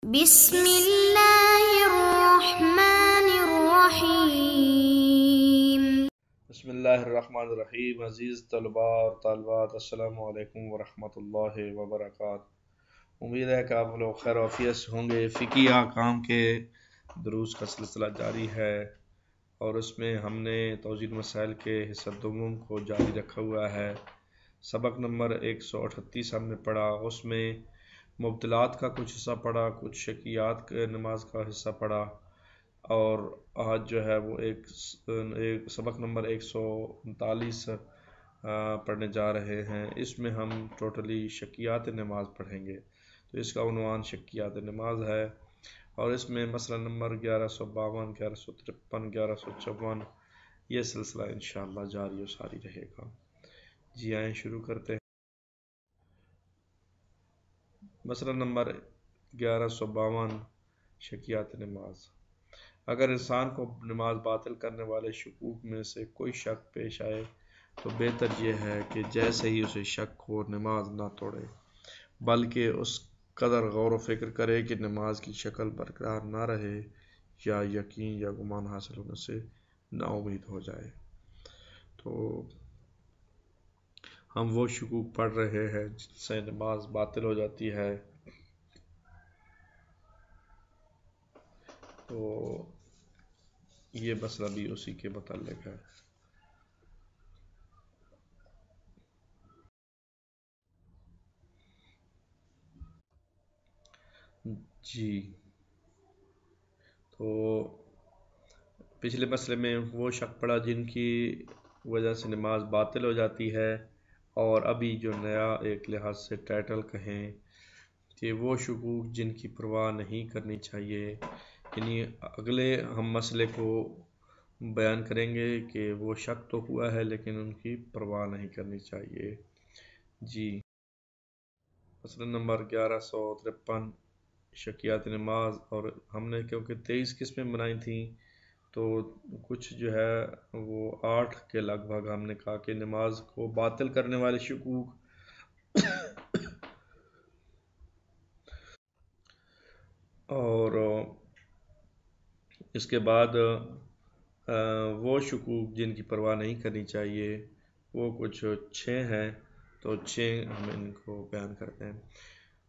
بسم اللہ الرحمن الرحیم۔ بسم اللہ الرحمن الرحیم۔ عزیز طلباء اور طالبات، السلام علیکم ورحمۃ اللہ وبرکاتہ۔ امید ہے کہ آپ لوگ خیر وعافیت سے ہوں گے۔ فقہی احکام کے دروس کا سلسلہ جاری ہے اور اس میں ہم نے توضیح مسائل کے حصہ دوم کو جاری رکھا ہوا ہے۔ سبق نمبر 138 ہم نے پڑھا، اس میں مبطلات کا کچھ حصہ پڑھا، کچھ شکیات کے نماز کا حصہ پڑھا، اور آج جو ہے وہ ایک سبق نمبر 139 پڑھنے جا رہے ہیں۔ اس میں ہم ٹوٹلی شکیات نماز پڑھیں گے، تو اس کا عنوان شکیات نماز ہے، اور اس میں مسئلہ نمبر 1152، 1153، 1154 یہ سلسلہ انشاءاللہ جاری و ساری رہے گا۔ جی آئیں شروع کرتے ہیں۔ مسئلہ نمبر 1152، شکیات نماز۔ اگر انسان کو نماز باطل کرنے والے شکوک میں سے کوئی شک پیش آئے تو بہتر یہ ہے کہ جیسے ہی اسے شک ہو نماز نہ توڑے، بلکہ اس قدر غور و فکر کرے کہ نماز کی شکل برقرار نہ رہے یا یقین یا گمان حاصل ہونے سے نا امید ہو جائے۔ تو ہم وہ شکوک پڑھ رہے ہیں جن سے نماز باطل ہو جاتی ہے، تو یہ مسئلہ بھی اسی کے متعلق ہے۔ جی تو پچھلے مسئلے میں وہ شک پڑا جن کی وجہ سے نماز باطل ہو جاتی ہے، اور ابھی جو نیا ایک لحاظ سے ٹائٹل کہیں کہ وہ شکوک جن کی پرواہ نہیں کرنی چاہیے، یعنی اگلے ہم مسئلے کو بیان کریں گے کہ وہ شک تو ہوا ہے لیکن ان کی پرواہ نہیں کرنی چاہیے۔ جی مسئلہ نمبر 1153، شکیات نماز، اور ہم نے کیونکہ 23 قسمیں بنائی تھیں تو کچھ جو ہے وہ 8 کے لگ بھگ ہم نے کہا کہ نماز کو باطل کرنے والے شکوک، اور اس کے بعد وہ شکوک جن کی پرواہ نہیں کرنی چاہیے وہ کچھ 6 ہیں، تو 6 ہم ان کو بیان کرتے ہیں۔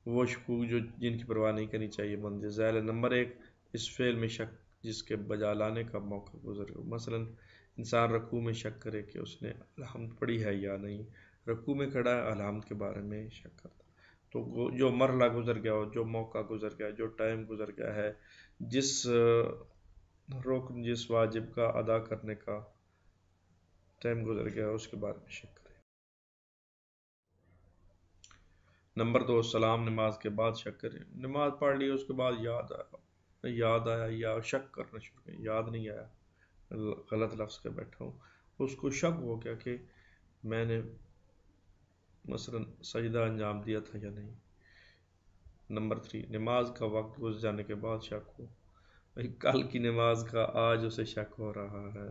وہ شکوک جن کی پرواہ نہیں کرنی چاہیے مند ذیل: نمبر 1، اس فعل میں شک جس کے بجا لانے کا موقع گزر گیا۔ مثلا انسان رکوع میں شک کرے کہ اس نے الحمد پڑھی ہے یا نہیں، رکوع میں کھڑا ہے الحمد کے بارے میں شک کرتا، تو جو مرحلہ گزر گیا ہو، جو موقع گزر گیا، جو ٹائم گزر گیا ہے، جس رکن جس واجب کا ادا کرنے کا ٹائم گزر گیا اس کے بارے میں شک کرے۔ نمبر 2، سلام نماز کے بعد شک کرے۔ نماز پڑھ لی اس کے بعد یاد آیا یا شک کرنا شروع کرے، یاد نہیں آیا، غلط لفظ کے بیٹھا ہوں، اس کو شک ہو گیا کہ میں نے مثلا سجدہ انجام دیا تھا یا نہیں۔ نمبر 3، نماز کا وقت گزر جانے کے بعد شک ہو، کل کی نماز کا آج اسے شک ہو رہا ہے،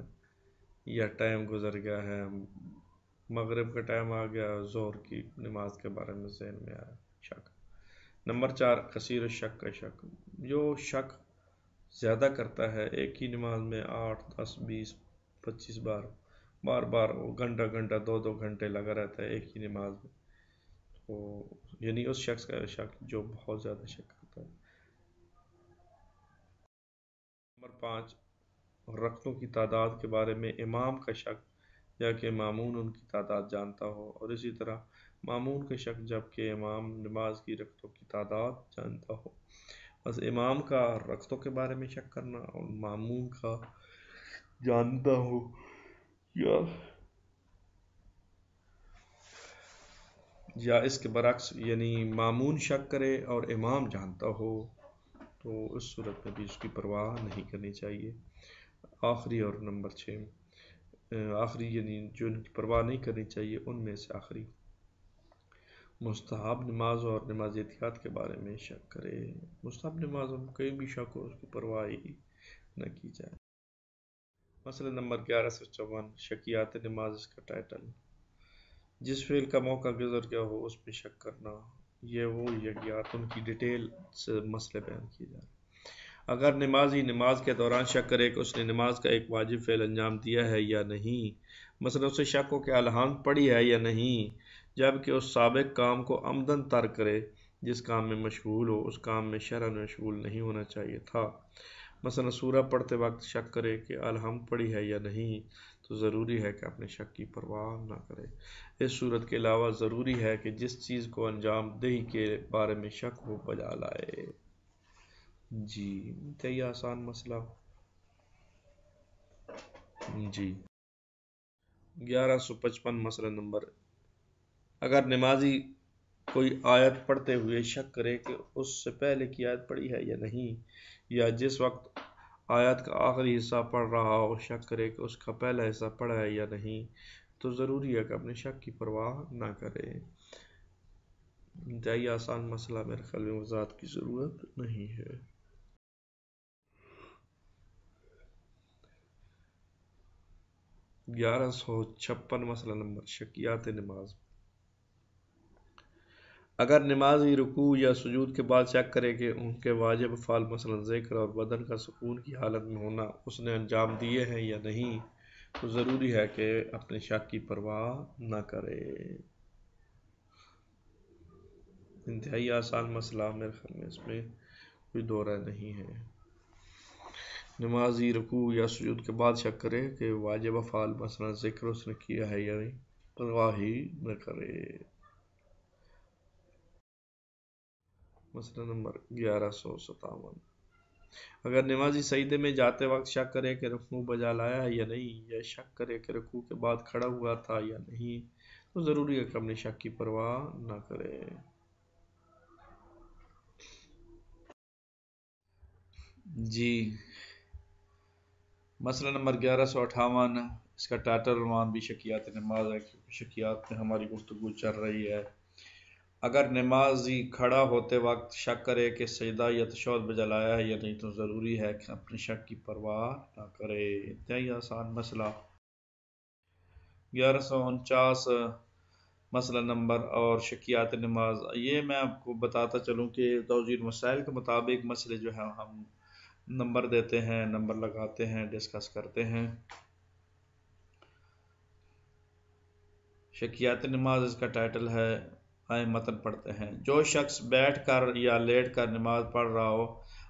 یا ٹائم گزر گیا ہے، مغرب کا ٹائم آ گیا، ظہر کی نماز کے بارے میں ذہن میں آیا شک۔ نمبر 4، کثیر الشک کا شک، جو شک زیادہ کرتا ہے، ایک ہی نماز میں 8، 10، 20، 25 بار بار گھنٹہ 2 گھنٹے لگا رہتا ہے ایک ہی نماز میں، تو یعنی اس شخص کا شک جو بہت زیادہ شک کرتا ہے۔ نمبر 5، رکعتوں کی تعداد کے بارے میں امام کا شک، یا کہ مامون ان کی تعداد جانتا ہو، اور اسی طرح مامون کا شک جب کہ امام نماز کی رکعتوں کی تعداد جانتا ہو۔ بس امام کا رکعتوں کے بارے میں شک کرنا اور مامون کا جانتا ہو، یا اس کے برعکس یعنی مامون شک کرے اور امام جانتا ہو، تو اس صورت میں بھی اس کی پرواہ نہیں کرنی چاہیے۔ آخری اور نمبر 6، آخری یعنی جو ان کی پرواہ نہیں کرنی چاہیے ان میں سے آخری، مستحب نماز اور نماز احتیاط کے بارے میں شک کرے۔ مستحب نماز میں کہیں بھی شک ہو اس کی پرواہ ہی نہ کی جائے۔ مسئلہ نمبر 1154، شکیات نماز، اس کا ٹائٹل: جس فعل کا موقع گزر گیا ہو اس میں شک کرنا۔ یہ وہ یقیات ان کی ڈیٹیل سے مسئلے بیان کیے جا رہے ہیں۔ اگر نمازی نماز کے دوران شک کرے کہ اس نے نماز کا ایک واجب فعل انجام دیا ہے یا نہیں، مثلا اسے شک ہو کہ الحمد پڑھی ہے یا نہیں، جبکہ اس سابق کام کو عمدن ترک کرے جس کام میں مشغول ہو، اس کام میں شرعاً مشغول نہیں ہونا چاہیے تھا۔ مثلا سورہ پڑھتے وقت شک کرے کہ الحمد پڑھی ہے یا نہیں، تو ضروری ہے کہ اپنے شک کی پرواہ نہ کرے۔ اس صورت کے علاوہ ضروری ہے کہ جس چیز کو انجام دہی کے بارے میں شک ہو بجا لائے۔ جی انتہائی آسان مسئلہ۔ جی 1155 مسئلہ نمبر، اگر نمازی کوئی آیت پڑھتے ہوئے شک کرے کہ اس سے پہلے کی آیت پڑھی ہے یا نہیں، یا جس وقت آیت کا آخری حصہ پڑھ رہا ہو شک کرے کہ اس کا پہلا حصہ پڑھا ہے یا نہیں، تو ضروری ہے کہ اپنے شک کی پرواہ نہ کرے۔ انتہائی آسان مسئلہ، میرے خیال میں وضاحت کی ضرورت نہیں ہے۔ 1156 مسئلہ نمبر، شکیات نماز، اگر نمازی رکوع یا سجود کے بعد شک کرے کہ ان کے واجب افعال مثلا ذکر اور بدن کا سکون کی حالت میں ہونا اس نے انجام دیے ہیں یا نہیں، تو ضروری ہے کہ اپنے شک کی پرواہ نہ کرے۔ انتہائی آسان مسئلہ، میرے خیال میں اس میں کوئی دو رائے نہیں ہے۔ نمازی رکوع یا سجود کے بعد شک کرے کہ واجب افعال مثلا ذکر اس نے کیا ہے یا نہیں، پرواہ ہی نہ کرے۔ مسئلہ نمبر 1157، اگر نمازی سجدے میں جاتے وقت شک کرے کہ رکوع بجا لایا ہے یا نہیں، یا شک کرے کہ رکوع کے بعد کھڑا ہوا تھا یا نہیں، تو ضروری ہے کہ اپنے شک کی پرواہ نہ کرے۔ جی مسئلہ نمبر 1158، اس کا ٹائٹل عنوان بھی شکیات نماز ہے، کیونکہ شکیات میں ہماری گفتگو چل رہی ہے۔ اگر نمازی کھڑا ہوتے وقت شک کرے کہ سجدہ یا تشہد بجا لایا ہے یا نہیں، تو ضروری ہے کہ اپنے شک کی پرواہ نہ کرے۔ انتہائی آسان مسئلہ۔ 1149 مسئلہ نمبر اور شکیات نماز، یہ میں آپ کو بتاتا چلوں کہ توضیح مسائل کے مطابق مسئلے جو ہیں ہم نمبر دیتے ہیں، نمبر لگاتے ہیں، ڈسکس کرتے ہیں۔ شکیات نماز اس کا ٹائٹل ہے، آئے متن پڑھتے ہیں۔ جو شخص بیٹھ کر یا لیٹ کر نماز پڑھ رہا ہو،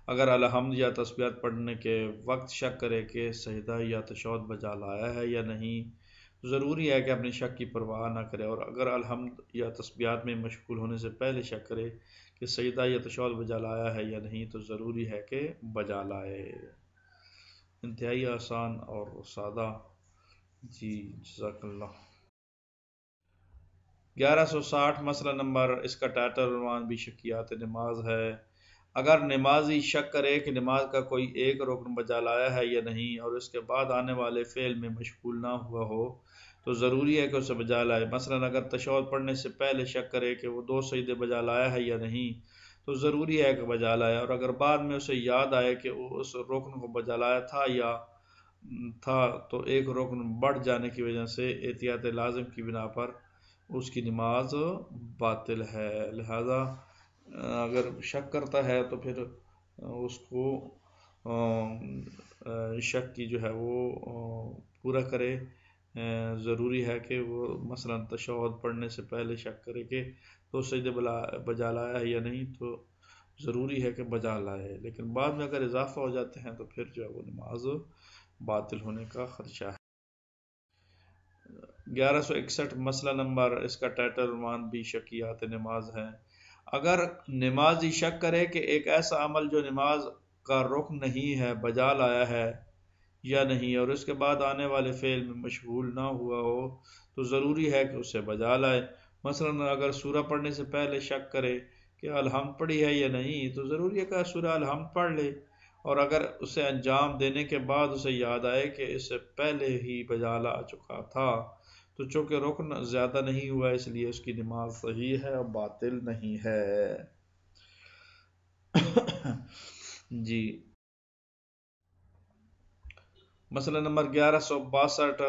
اگر الحمد یا تسبیحات پڑھنے کے وقت شک کرے کہ سجدہ یا تشہد بجا لایا ہے یا نہیں، ضروری ہے کہ اپنے شک کی پرواہ نہ کرے، اور اگر الحمد یا تسبیحات میں مشغول ہونے سے پہلے شک کرے کہ سجدہ یا تشہد بجا لایا ہے یا نہیں، تو ضروری ہے کہ بجا لائے۔ انتہائی آسان اور سادہ۔ جی جزاک اللہ۔ 1160 مسئلہ نمبر، اس کا ٹائٹل عنوان بھی شکیات نماز ہے۔ اگر نمازی شک کرے کہ نماز کا کوئی ایک رکن بجا لایا ہے یا نہیں، اور اس کے بعد آنے والے فعل میں مشغول نہ ہوا ہو، تو ضروری ہے کہ اسے بجا لائے۔ مثلا اگر تشہد پڑھنے سے پہلے شک کرے کہ وہ 2 سجدے بجا لایا ہے یا نہیں، تو ضروری ہے کہ بجا لائے، اور اگر بعد میں اسے یاد آئے کہ وہ اس رکن کو بجا لایا تھا تو ایک رکن بڑھ جانے کی وجہ سے احتیاط لازم کی بنا پر اس کی نماز باطل ہے۔ لہذا اگر شک کرتا ہے تو پھر اس کو شک کی جو ہے وہ پورا کرے۔ ضروری ہے کہ وہ مثلا تشہد پڑھنے سے پہلے شک کرے کہ 2 سجدے بجا لایا ہے یا نہیں، تو ضروری ہے کہ بجا لائے، لیکن بعد میں اگر اضافہ ہو جاتے ہیں تو پھر جو ہے وہ نماز باطل ہونے کا خدشہ ہے۔ 1161 مسئلہ نمبر، اس کا ٹائٹل عنوان بھی شکیات نماز ہے۔ اگر نمازی شک کرے کہ ایک ایسا عمل جو نماز کا رکن نہیں ہے بجا لایا ہے یا نہیں، اور اس کے بعد آنے والے فعل میں مشغول نہ ہوا ہو، تو ضروری ہے کہ اسے بجا لائے۔ مثلا اگر سورہ پڑھنے سے پہلے شک کرے کہ الحمد پڑھی ہے یا نہیں، تو ضروری ہے کہ سورہ الحمد پڑھ لے، اور اگر اسے انجام دینے کے بعد اسے یاد آئے کہ اس سے پہلے ہی بجا لا چکا تھا، تو چونکہ رکن زیادہ نہیں ہوا اس لیے اس کی نماز صحیح ہے اور باطل نہیں ہے۔ جی مسئلہ نمبر 1162،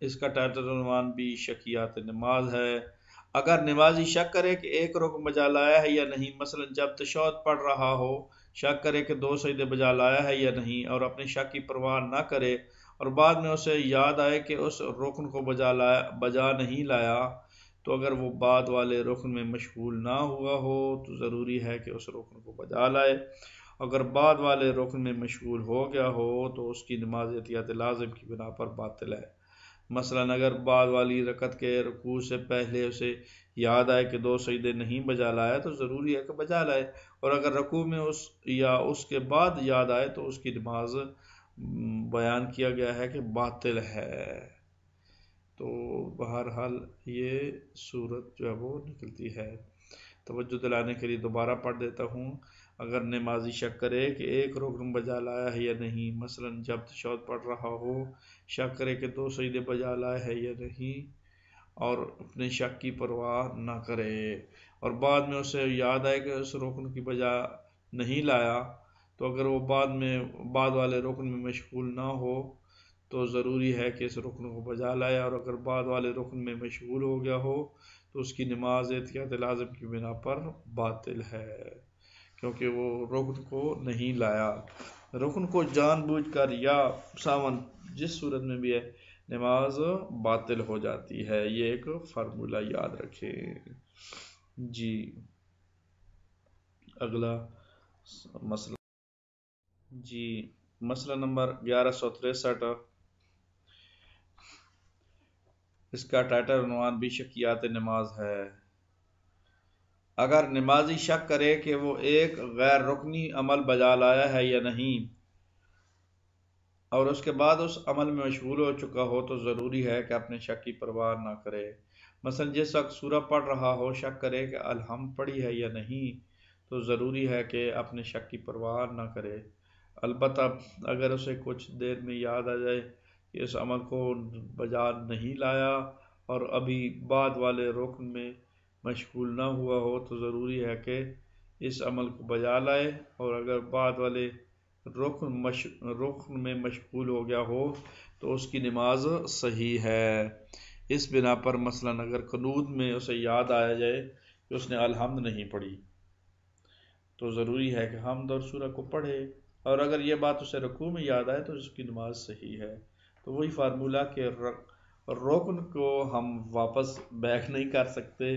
اس کا ٹائٹل عنوان بھی شکیات نماز ہے۔ اگر نمازی شک کرے کہ ایک رکن بجا لایا ہے یا نہیں، مثلا جب تشہد پڑھ رہا ہو شک کرے کہ 2 سجدے بجا لایا ہے یا نہیں اور اپنے شک کی پرواہ نہ کرے، اور بعد میں اسے یاد آئے کہ اس رکن کو بجا نہیں لایا، تو اگر وہ بعد والے رکن میں مشغول نہ ہوا ہو تو ضروری ہے کہ اس رکن کو بجا لائے۔ اگر بعد والے رکن میں مشغول ہو گیا ہو تو اس کی نماز احتیاط لازم کی بنا پر باطل ہے۔ مثلا اگر بعد والی رکعت کے رکوع سے پہلے اسے یاد آئے کہ 2 سجدے نہیں بجا لایا تو ضروری ہے کہ بجا لائے، اور اگر رکوع میں اس کے بعد یاد آئے تو اس کی نماز بیان کیا گیا ہے کہ باطل ہے۔ تو بہرحال یہ صورت جو ہے وہ نکلتی ہے۔ توجہ دلانے کے لیے دوبارہ پڑھ دیتا ہوں۔ اگر نمازی شک کرے کہ ایک رکن بجا لایا ہے یا نہیں، مثلا جب تشہد پڑھ رہا ہو شک کرے کہ 2 سجدے بجا لائے ہے یا نہیں اور اپنے شک کی پرواہ نہ کرے، اور بعد میں اسے یاد آئے کہ اس رکن کی بجا نہیں لایا، تو اگر وہ بعد والے رکن میں مشغول نہ ہو تو ضروری ہے کہ اس رکن کو بجا لائے، اور اگر بعد والے رکن میں مشغول ہو گیا ہو تو اس کی نماز احتیاط لازم کی بنا پر باطل ہے، کیونکہ وہ رکن کو نہیں لایا۔ رکن کو جان بوجھ کر یا ساون جس صورت میں بھی ہے نماز باطل ہو جاتی ہے، یہ ایک فارمولہ یاد رکھیں۔ جی اگلا مسئلہ، جی مسئلہ نمبر 1163، اس کا ٹائٹل عنوان بھی شکیات نماز ہے۔ اگر نمازی شک کرے کہ وہ ایک غیر رکنی عمل بجا لایا ہے یا نہیں اور اس کے بعد اس عمل میں مشغول ہو چکا ہو تو ضروری ہے کہ اپنے شک کی پرواہ نہ کرے۔ مثلا جس وقت سورہ پڑھ رہا ہو شک کرے کہ الحمد پڑھی ہے یا نہیں تو ضروری ہے کہ اپنے شک کی پرواہ نہ کرے، البتہ اگر اسے کچھ دیر میں یاد آ جائے کہ اس عمل کو بجا نہیں لایا اور ابھی بعد والے رکن میں مشغول نہ ہوا ہو تو ضروری ہے کہ اس عمل کو بجا لائے، اور اگر بعد والے رکن میں مشغول ہو گیا ہو تو اس کی نماز صحیح ہے۔ اس بنا پر مثلا اگر قنوت میں اسے یاد آیا جائے کہ اس نے الحمد نہیں پڑھی تو ضروری ہے کہ حمد اور سورہ کو پڑھے، اور اگر یہ بات اسے رکوع میں یاد آئے تو اس کی نماز صحیح ہے۔ تو وہی فارمولہ کہ رکن کو ہم واپس بیک نہیں کر سکتے،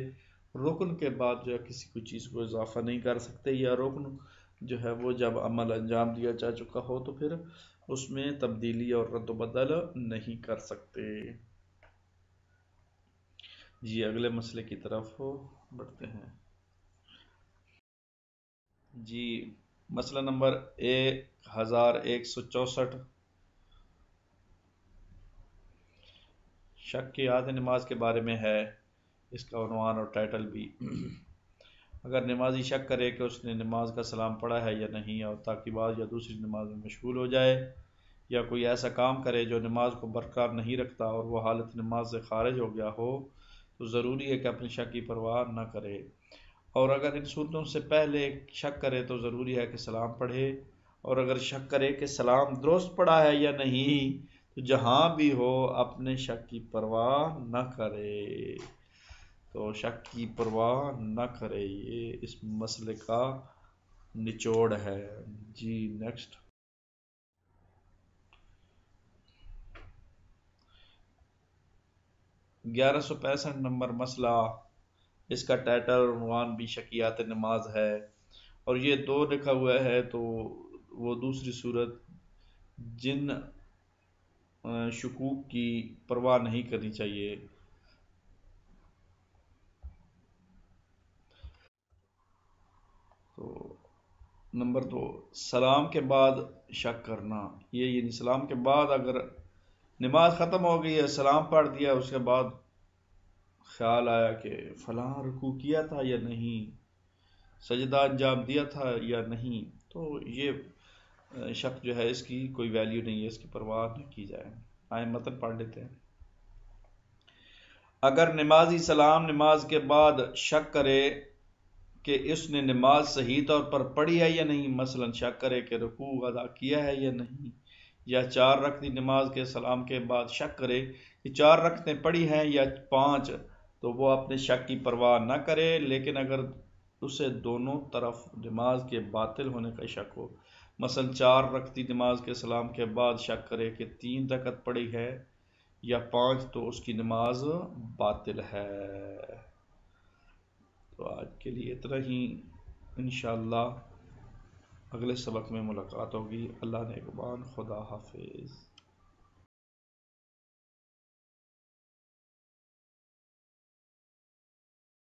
رکن کے بعد جو ہے کسی کوئی چیز کو اضافہ نہیں کر سکتے، یا رکن جو ہے وہ جب عمل انجام دیا جا چکا ہو تو پھر اس میں تبدیلی اور رد و بدل نہیں کر سکتے۔ جی اگلے مسئلے کی طرف بڑھتے ہیں۔ جی مسئلہ نمبر 1164، شکیات نماز کے بارے میں ہے، اس کا عنوان اور ٹائٹل بھی۔ اگر نمازی شک کرے کہ اس نے نماز کا سلام پڑھا ہے یا نہیں اور تاکہ بعض یا دوسری نماز میں مشغول ہو جائے یا کوئی ایسا کام کرے جو نماز کو برقرار نہیں رکھتا اور وہ حالت نماز سے خارج ہو گیا ہو تو ضروری ہے کہ اپنی شک کی پرواہ نہ کرے، اور اگر ان صورتوں سے پہلے شک کرے تو ضروری ہے کہ سلام پڑھے، اور اگر شک کرے کہ سلام درست پڑھا ہے یا نہیں تو جہاں بھی ہو اپنے شک کی پرواہ نہ کرے۔ تو شک کی پرواہ نہ کرے، یہ اس مسئلے کا نچوڑ ہے۔ جی نیکسٹ، 1165 نمبر مسئلہ، اس کا ٹائٹل عنوان بھی شکیات نماز ہے، اور یہ 2 لکھا ہوا ہے تو وہ دوسری صورت جن شکوک کی پرواہ نہیں کرنی چاہیے۔ تو نمبر 2، سلام کے بعد شک کرنا، یہ یعنی سلام کے بعد اگر نماز ختم ہو گئی ہے سلام پڑھ دیا، اس کے بعد خیال آیا کہ فلاں رکوع کیا تھا یا نہیں، سجدہ انجام دیا تھا یا نہیں، تو یہ شک جو ہے اس کی کوئی ویلیو نہیں ہے، اس کی پرواہ نہ کی جائے۔ آئے متن پڑھ لیتے ہیں۔ اگر نمازی سلام نماز کے بعد شک کرے کہ اس نے نماز صحیح طور پر پڑھی ہے یا نہیں، مثلا شک کرے کہ رکوع ادا کیا ہے یا نہیں، یا 4 رکعتی نماز کے سلام کے بعد شک کرے کہ 4 رکعتیں پڑھی ہیں یا 5، تو وہ اپنے شک کی پرواہ نہ کرے، لیکن اگر اسے دونوں طرف نماز کے باطل ہونے کا شک ہو، مثلا 4 رکعتی نماز کے سلام کے بعد شک کرے کہ 3 رکعت پڑی ہے یا 5، تو اس کی نماز باطل ہے۔ تو آج کے لیے اتنا ہی، انشاءاللہ اگلے سبق میں ملاقات ہوگی۔ اللہ نگہبان، خدا حافظ۔